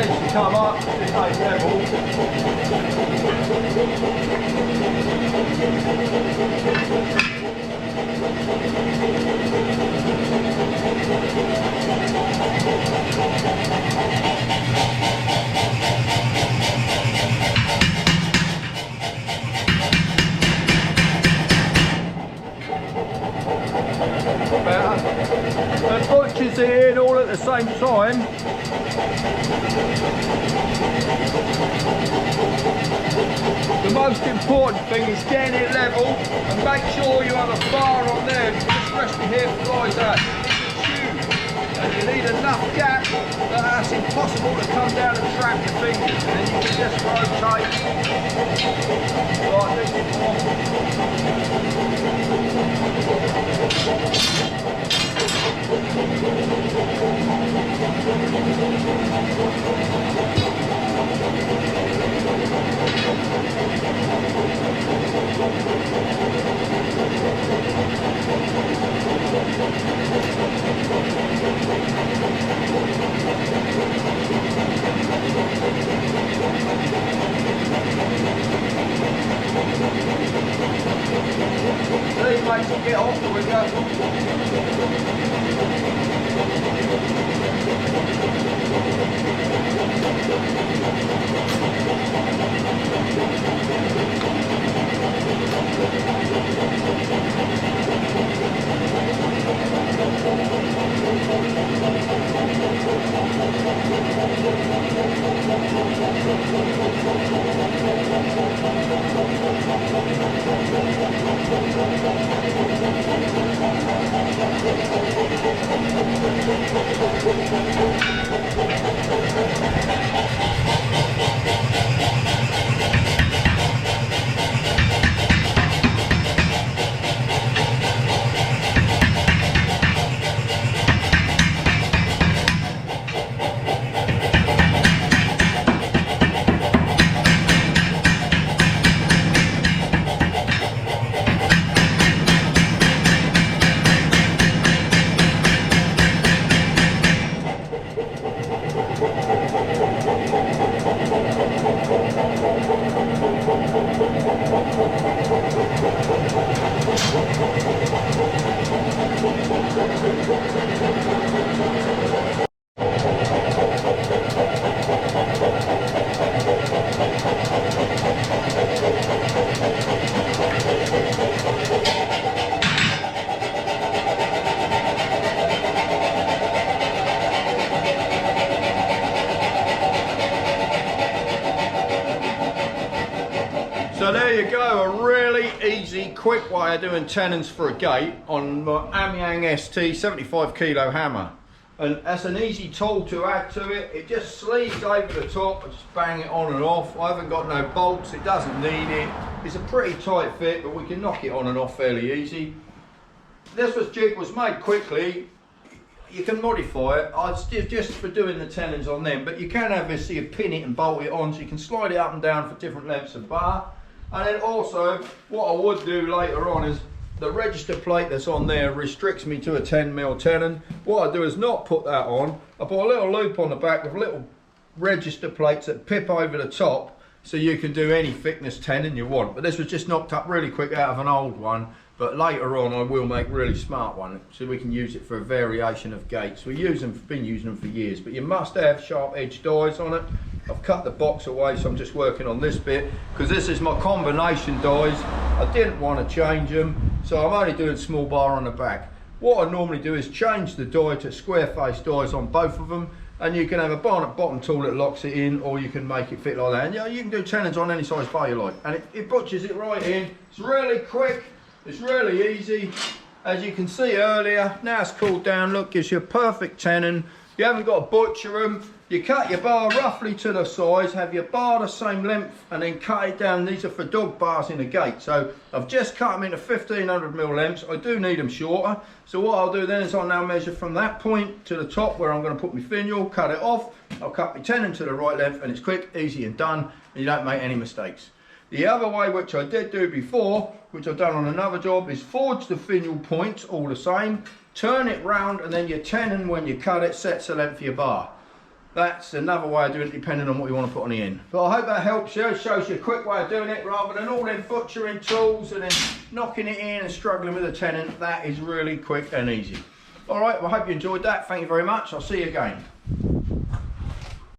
needs to come up to 8 level. Better. And butches it in all at the same time. The most important thing is getting it level and make sure you have a bar on there, especially here flies out. It's huge and you need enough gap that it's impossible to come down and trap your fingers, and then you can just rotate like this. These mates will get off with you. So there you go, a really easy, quick way of doing tenons for a gate on my Anyang ST 75 kilo hammer. And that's an easy tool to add to it. It just sleeves over the top, I just bang it on and off. I haven't got no bolts, it doesn't need it. It's a pretty tight fit, but we can knock it on and off fairly easy. This jig was made quickly. You can modify it. I just for doing the tenons on them, but you can obviously pin it and bolt it on, so you can slide it up and down for different lengths of bar. And then also, what I would do later on is, the register plate that's on there restricts me to a 10mm tenon. What I do is not put that on. I put a little loop on the back with little register plates that pip over the top, so you can do any thickness tenon you want. But this was just knocked up really quick out of an old one. But later on I will make a really smart one, so we can use it for a variation of gates. Been using them for years, but you must have sharp edge dies on it. I've cut the box away, so I'm just working on this bit, because this is my combination dies. I didn't want to change them, so I'm only doing small bar on the back. What I normally do is change the die to square face dies on both of them, and you can have a barnet bottom tool that locks it in, or you can make it fit like that. And yeah, you can do tenons on any size bar you like, and it butches it right in. It's really quick, it's really easy. As you can see earlier, now it's cooled down, look, gives you a perfect tenon. You haven't got to butcher them. You cut your bar roughly to the size, have your bar the same length, and then cut it down. These are for dog bars in the gate. So I've just cut them into 1500mm lengths. I do need them shorter. So what I'll do then is I'll now measure from that point to the top where I'm going to put my finial, cut it off. I'll cut my tenon to the right length, and it's quick, easy and done, and you don't make any mistakes. The other way, which I did do before, which I've done on another job, is forge the finial points all the same, turn it round, and then your tenon, when you cut it, sets the length of your bar. That's another way of doing it, depending on what you want to put on the end. But I hope that helps you. It shows you a quick way of doing it rather than all them butchering tools and then knocking it in and struggling with a tenon. That is really quick and easy. All right, well, I hope you enjoyed that. Thank you very much. I'll see you again.